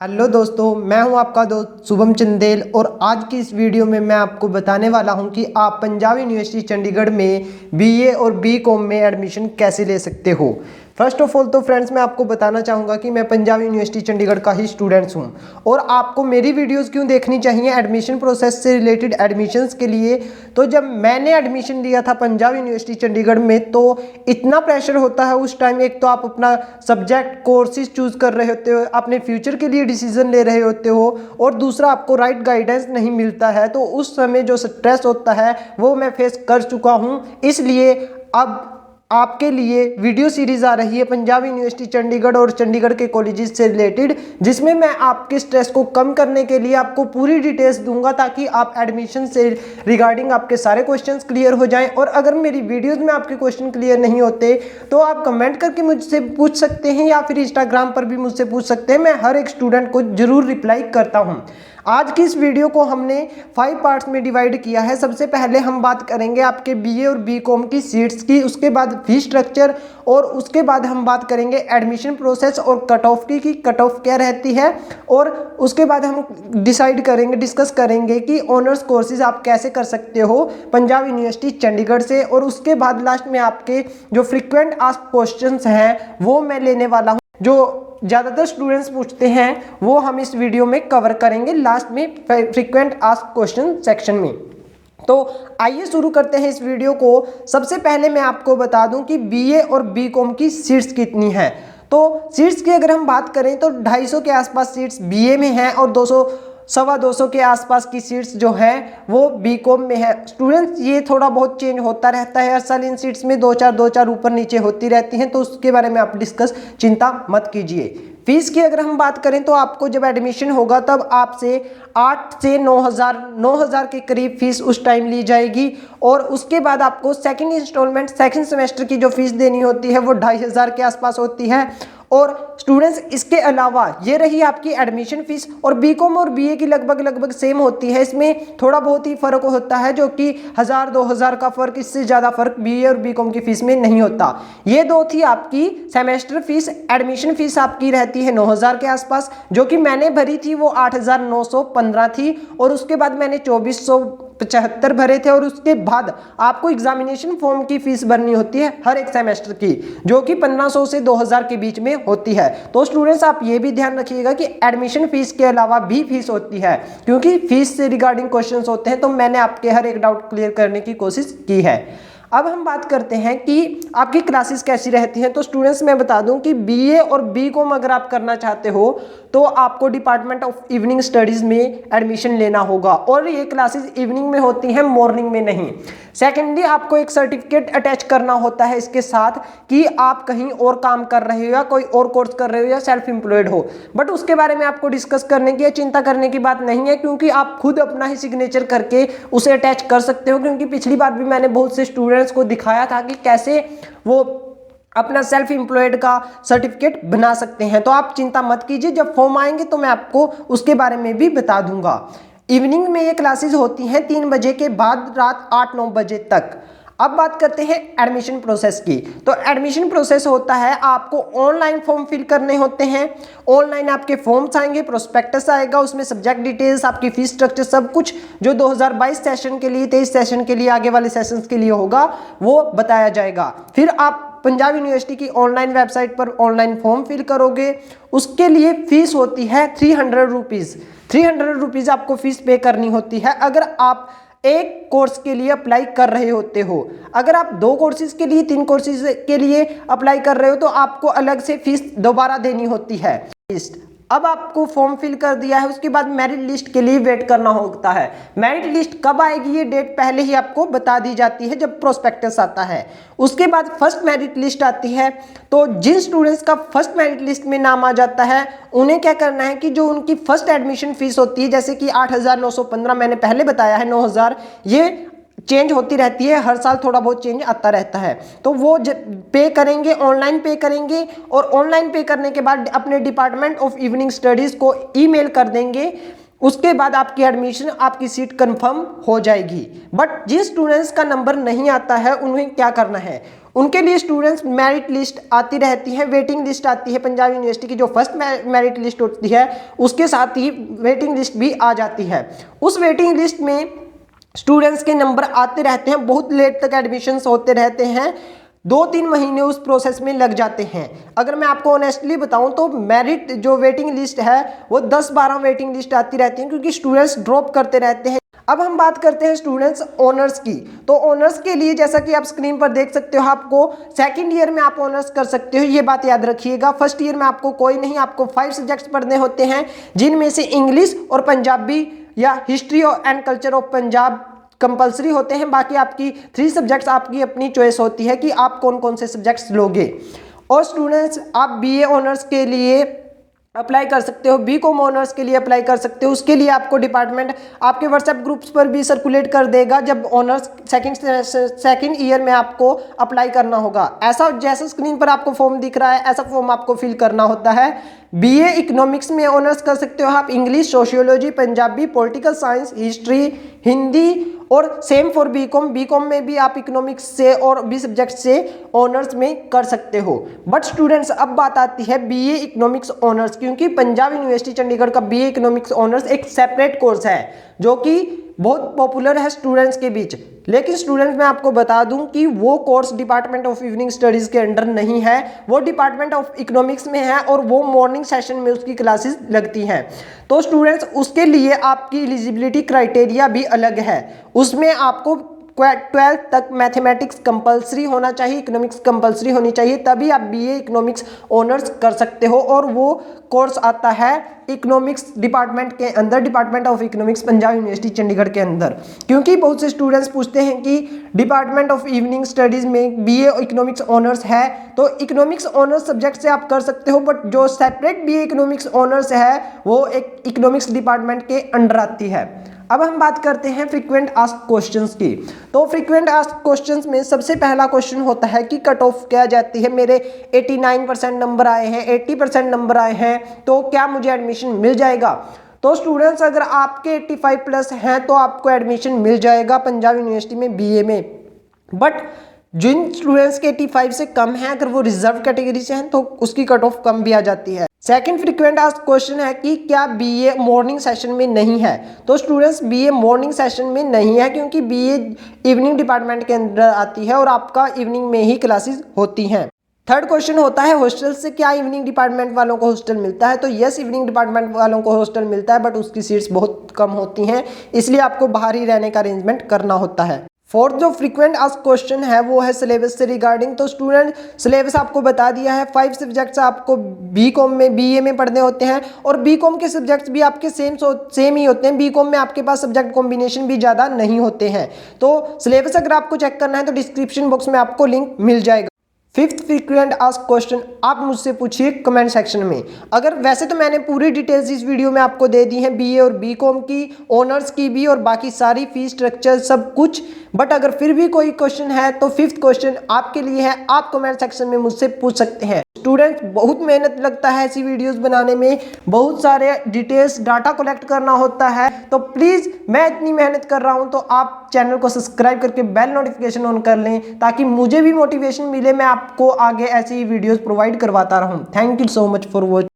Hello दोस्तों, मैं हूं आपका दोस्त शुभम चंदेल और आज की इस वीडियो में मैं आपको बताने वाला हूं कि आप पंजाब यूनिवर्सिटी चंडीगढ़ में बीए और बीकॉम में एडमिशन कैसे ले सकते हो। फर्स्ट ऑफ ऑल तो फ्रेंड्स मैं आपको बताना चाहूँगा कि मैं पंजाब यूनिवर्सिटी चंडीगढ़ का ही स्टूडेंट्स हूँ और आपको मेरी वीडियोस क्यों देखनी चाहिए एडमिशन प्रोसेस से रिलेटेड एडमिशन्स के लिए। तो जब मैंने एडमिशन लिया था पंजाब यूनिवर्सिटी चंडीगढ़ में तो इतना प्रेशर होता है उस टाइम। एक तो आप अपना सब्जेक्ट कोर्सेज चूज़ कर रहे होते हो, अपने फ्यूचर के लिए डिसीजन ले रहे होते हो और दूसरा आपको राइट गाइडेंस नहीं मिलता है, तो उस समय जो स्ट्रेस होता है वो मैं फेस कर चुका हूँ। इसलिए अब आपके लिए वीडियो सीरीज आ रही है पंजाब यूनिवर्सिटी चंडीगढ़ और चंडीगढ़ के कॉलेजेस से रिलेटेड, जिसमें मैं आपके स्ट्रेस को कम करने के लिए आपको पूरी डिटेल्स दूंगा ताकि आप एडमिशन से रिगार्डिंग आपके सारे क्वेश्चंस क्लियर हो जाएं। और अगर मेरी वीडियोस में आपके क्वेश्चन क्लियर नहीं होते तो आप कमेंट करके मुझसे पूछ सकते हैं या फिर इंस्टाग्राम पर भी मुझसे पूछ सकते हैं। मैं हर एक स्टूडेंट को जरूर रिप्लाई करता हूँ। आज की इस वीडियो को हमने 5 पार्ट्स में डिवाइड किया है। सबसे पहले हम बात करेंगे आपके बीए और बीकॉम की सीट्स की, उसके बाद फीस स्ट्रक्चर और उसके बाद हम बात करेंगे एडमिशन प्रोसेस और कट ऑफ की कट ऑफ क्या रहती है, और उसके बाद हम डिस्कस करेंगे कि ऑनर्स कोर्सेज आप कैसे कर सकते हो पंजाब यूनिवर्सिटी चंडीगढ़ से। और उसके बाद लास्ट में आपके जो फ्रीक्वेंट आस्क्ड क्वेश्चंस हैं वो मैं लेने वाला हूँ, जो ज़्यादातर स्टूडेंट्स पूछते हैं वो हम इस वीडियो में कवर करेंगे लास्ट में फ्रीक्वेंट आस्क्ड क्वेश्चन सेक्शन में। तो आइए शुरू करते हैं इस वीडियो को। सबसे पहले मैं आपको बता दूं कि बीए और बीकॉम की सीट्स कितनी हैं। तो सीट्स की अगर हम बात करें तो 250 के आसपास सीट्स बीए में हैं और 200 के आसपास की सीट्स जो है वो बीकॉम में है। स्टूडेंट्स ये थोड़ा बहुत चेंज होता रहता है, हर साल इन सीट्स में 2-4 ऊपर नीचे होती रहती हैं, तो उसके बारे में आप चिंता मत कीजिए। फीस की अगर हम बात करें तो आपको जब एडमिशन होगा तब आपसे 8 से 9,000 के करीब फीस उस टाइम ली जाएगी। और उसके बाद आपको सेकंड इंस्टॉलमेंट सेकंड सेमेस्टर की जो फीस देनी होती है वो 2,500 के आसपास होती है। और स्टूडेंट्स इसके अलावा ये रही आपकी एडमिशन फीस, और बीकॉम और बीए की लगभग सेम होती है। इसमें थोड़ा बहुत ही फर्क होता है जो कि 1,000-2,000 का फर्क, इससे ज़्यादा फर्क बीए और बीकॉम की फीस में नहीं होता। ये दो थी आपकी सेमेस्टर फीस। एडमिशन फीस आपकी रहती है 9,000 के आसपास, जो कि मैंने भरी थी वो 8,915 थी, और उसके बाद मैंने 2,475 भरे थे। और उसके बाद आपको एग्जामिनेशन फॉर्म की फीस भरनी होती है हर एक सेमेस्टर की, जो कि 1,500 से 2,000 के बीच में होती है। तो स्टूडेंट्स आप ये भी ध्यान रखिएगा कि एडमिशन फीस के अलावा भी फीस होती है, क्योंकि फीस से रिगार्डिंग क्वेश्चंस होते हैं, तो मैंने आपके हर एक डाउट क्लियर करने की कोशिश की है। अब हम बात करते हैं कि आपकी क्लासेस कैसी रहती हैं। तो स्टूडेंट्स मैं बता दूं कि बीए और बीकॉम अगर आप करना चाहते हो तो आपको डिपार्टमेंट ऑफ इवनिंग स्टडीज़ में एडमिशन लेना होगा, और ये क्लासेस इवनिंग में होती हैं, मॉर्निंग में नहीं। सेकेंडली आपको एक सर्टिफिकेट अटैच करना होता है इसके साथ कि आप कहीं और काम कर रहे हो या कोई और कोर्स कर रहे हो या सेल्फ एम्प्लॉयड हो, बट उसके बारे में आपको डिस्कस करने की या चिंता करने की बात नहीं है, क्योंकि आप खुद अपना ही सिग्नेचर करके उसे अटैच कर सकते हो। क्योंकि पिछली बार भी मैंने बहुत से स्टूडेंट्स को दिखाया था कि कैसे वो अपना सेल्फ एम्प्लॉयड का सर्टिफिकेट बना सकते हैं। तो आप चिंता मत कीजिए, जब फॉर्म आएंगे तो मैं आपको उसके बारे में भी बता दूंगा। इवनिंग में ये क्लासेस होती हैं 3 बजे के बाद रात 8-9 बजे तक। अब बात करते हैं एडमिशन प्रोसेस की। तो एडमिशन प्रोसेस होता है, आपको ऑनलाइन फॉर्म फिल करने होते हैं। ऑनलाइन आपके फॉर्म्स आएंगे, प्रोस्पेक्टस आएगा, उसमें सब्जेक्ट डिटेल्स, आपकी फीस स्ट्रक्चर, सब कुछ जो 2022 सेशन के लिए 23 सेशन के लिए आगे वाले सेशंस के लिए होगा वो बताया जाएगा। फिर आप पंजाब यूनिवर्सिटी की ऑनलाइन वेबसाइट पर ऑनलाइन फॉर्म फिल करोगे। उसके लिए फीस होती है 300 रुपीज़। 300 रुपीज़ आपको फीस पे करनी होती है अगर आप एक कोर्स के लिए अप्लाई कर रहे होते हो। अगर आप 2 कोर्सेज के लिए 3 कोर्सेज के लिए अप्लाई कर रहे हो तो आपको अलग से फीस दोबारा देनी होती है। अब आपको फॉर्म फिल कर दिया है, उसके बाद मेरिट लिस्ट के लिए वेट करना होता है। मेरिट लिस्ट कब आएगी ये डेट पहले ही आपको बता दी जाती है जब प्रोस्पेक्टस आता है। उसके बाद फर्स्ट मेरिट लिस्ट आती है। तो जिन स्टूडेंट्स का फर्स्ट मेरिट लिस्ट में नाम आ जाता है उन्हें क्या करना है कि जो उनकी फर्स्ट एडमिशन फीस होती है, जैसे कि 8,915 मैंने पहले बताया है, 9,000 ये चेंज होती रहती है, हर साल थोड़ा बहुत चेंज आता रहता है। तो वो पे करेंगे, ऑनलाइन पे करेंगे, और ऑनलाइन पे करने के बाद अपने डिपार्टमेंट ऑफ इवनिंग स्टडीज़ को ईमेल कर देंगे। उसके बाद आपकी एडमिशन, आपकी सीट कंफर्म हो जाएगी। बट जिन स्टूडेंट्स का नंबर नहीं आता है उन्हें क्या करना है, उनके लिए स्टूडेंट्स मेरिट लिस्ट आती रहती है, वेटिंग लिस्ट आती है। पंजाब यूनिवर्सिटी की जो फर्स्ट मेरिट लिस्ट होती है उसके साथ ही वेटिंग लिस्ट भी आ जाती है। उस वेटिंग लिस्ट में स्टूडेंट्स के नंबर आते रहते हैं, बहुत लेट तक एडमिशन्स होते रहते हैं, 2-3 महीने उस प्रोसेस में लग जाते हैं। अगर मैं आपको ऑनेस्टली बताऊं तो मेरिट जो वेटिंग लिस्ट है वो 10-12 वेटिंग लिस्ट आती रहती है, क्योंकि स्टूडेंट्स ड्रॉप करते रहते हैं। अब हम बात करते हैं स्टूडेंट्स ऑनर्स की। तो ऑनर्स के लिए जैसा कि आप स्क्रीन पर देख सकते हो, आपको सेकंड ईयर में आप ऑनर्स कर सकते हो, ये बात याद रखिएगा। फर्स्ट ईयर में आपको कोई नहीं, आपको 5 सब्जेक्ट्स पढ़ने होते हैं, जिनमें से इंग्लिश और पंजाबी या history and culture of Punjab compulsory होते हैं। बाकी आपकी 3 सब्जेक्ट्स आपकी अपनी चॉइस होती है कि आप कौन कौन से सब्जेक्ट्स लोगे। और स्टूडेंट्स आप बीए ऑनर्स के लिए अप्लाई कर सकते हो, बीकॉम ऑनर्स के लिए अप्लाई कर सकते हो। उसके लिए आपको डिपार्टमेंट आपके व्हाट्सएप ग्रुप्स पर भी सर्कुलेट कर देगा जब ऑनर्स सेकंड ईयर में आपको अप्लाई करना होगा। ऐसा जैसा स्क्रीन पर आपको फॉर्म दिख रहा है ऐसा फॉर्म आपको फिल करना होता है। बीए इकोनॉमिक्स में ऑनर्स कर सकते हो आप, English, sociology, Punjabi, political science, history, Hindi, और सेम फॉर बीकॉम। बीकॉम में भी आप इकोनॉमिक्स से और भी सब्जेक्ट से ऑनर्स में कर सकते हो। बट स्टूडेंट्स अब बात आती है बीए इकोनॉमिक्स ऑनर्स, क्योंकि पंजाब यूनिवर्सिटी चंडीगढ़ का बीए इकोनॉमिक्स ऑनर्स एक सेपरेट कोर्स है जो कि बहुत पॉपुलर है स्टूडेंट्स के बीच। लेकिन स्टूडेंट्स मैं आपको बता दूं कि वो course department of evening studies के अंडर नहीं है, वो डिपार्टमेंट ऑफ इकोनॉमिक्स में है और वो मॉर्निंग सेशन में उसकी क्लासेस लगती हैं। तो स्टूडेंट्स उसके लिए आपकी एलिजिबिलिटी क्राइटेरिया भी अलग है। उसमें आपको 12th तक मैथमेटिक्स कंपलसरी होना चाहिए, इकोनॉमिक्स कंपलसरी होनी चाहिए, तभी आप बीए इकोनॉमिक्स ऑनर्स कर सकते हो। और वो कोर्स आता है इकोनॉमिक्स डिपार्टमेंट के अंदर, department of economics Punjab university Chandigarh के अंदर। क्योंकि बहुत से स्टूडेंट्स पूछते हैं कि डिपार्टमेंट ऑफ इवनिंग स्टडीज़ में बीए इकोनॉमिक्स ऑनर्स है, तो इकोनॉमिक्स ऑनर्स सब्जेक्ट से आप कर सकते हो, बट जो सेपरेट बीए इकोनॉमिक्स ऑनर्स है वो एक इकोनॉमिक्स डिपार्टमेंट के अंडर आती है। अब हम बात करते हैं फ्रीक्वेंट आस्क्ड क्वेश्चंस की। तो फ्रीक्वेंट आस्क्ड क्वेश्चंस में सबसे पहला क्वेश्चन होता है कि कट ऑफ क्या जाती है। मेरे 89% नंबर आए हैं, 80% नंबर आए हैं, तो क्या मुझे एडमिशन मिल जाएगा? तो स्टूडेंट्स अगर आपके 85 प्लस हैं तो आपको एडमिशन मिल जाएगा पंजाब यूनिवर्सिटी में बीए में। बट जिन स्टूडेंट्स के 85 से कम हैं, अगर वो रिजर्व कैटेगरी से हैं तो उसकी कट ऑफ कम भी आ जाती है। सेकंड फ्रीक्वेंट आस्क्ड क्वेश्चन है कि क्या बीए मॉर्निंग सेशन में नहीं है? तो स्टूडेंट्स बीए मॉर्निंग सेशन में नहीं है, क्योंकि बीए इवनिंग डिपार्टमेंट के अंदर आती है और आपका इवनिंग में ही क्लासेस होती हैं। थर्ड क्वेश्चन होता है हॉस्टल से क्या इवनिंग डिपार्टमेंट वालों को हॉस्टल मिलता है? तो यस, इवनिंग डिपार्टमेंट वालों को हॉस्टल मिलता है, बट उसकी सीट्स बहुत कम होती हैं, इसलिए आपको बाहर ही रहने का अरेंजमेंट करना होता है। फोर्थ जो फ्रीक्वेंट आस्क्ड क्वेश्चन है वो है सिलेबस से रिगार्डिंग। तो स्टूडेंट सिलेबस आपको बता दिया है, 5 सब्जेक्ट्स आपको बीकॉम में बीए में पढ़ने होते हैं, और बीकॉम के सब्जेक्ट्स भी आपके सेम ही होते हैं। बीकॉम में आपके पास सब्जेक्ट कॉम्बिनेशन भी ज़्यादा नहीं होते हैं। तो सिलेबस अगर आपको चेक करना है तो डिस्क्रिप्शन बॉक्स में आपको लिंक मिल जाएगा। फिफ्थ फ्रीक्वेंट आस्क्ड क्वेश्चन आप मुझसे पूछिए कमेंट सेक्शन में। अगर वैसे तो मैंने पूरी डिटेल्स इस वीडियो में आपको दे दी हैं, बीए और बीकॉम की, ऑनर्स की भी, और बाकी सारी फीस स्ट्रक्चर सब कुछ। बट अगर फिर भी कोई क्वेश्चन है तो फिफ्थ क्वेश्चन आपके लिए है, आप कमेंट सेक्शन में मुझसे पूछ सकते हैं। स्टूडेंट्स बहुत मेहनत लगता है ऐसी वीडियोस बनाने में, बहुत सारे डिटेल्स डाटा कलेक्ट करना होता है, तो प्लीज़ मैं इतनी मेहनत कर रहा हूं तो आप चैनल को सब्सक्राइब करके बेल नोटिफिकेशन ऑन कर लें, ताकि मुझे भी मोटिवेशन मिले, मैं आपको आगे ऐसी वीडियोस प्रोवाइड करवाता रहूं। Thank you so much for watching.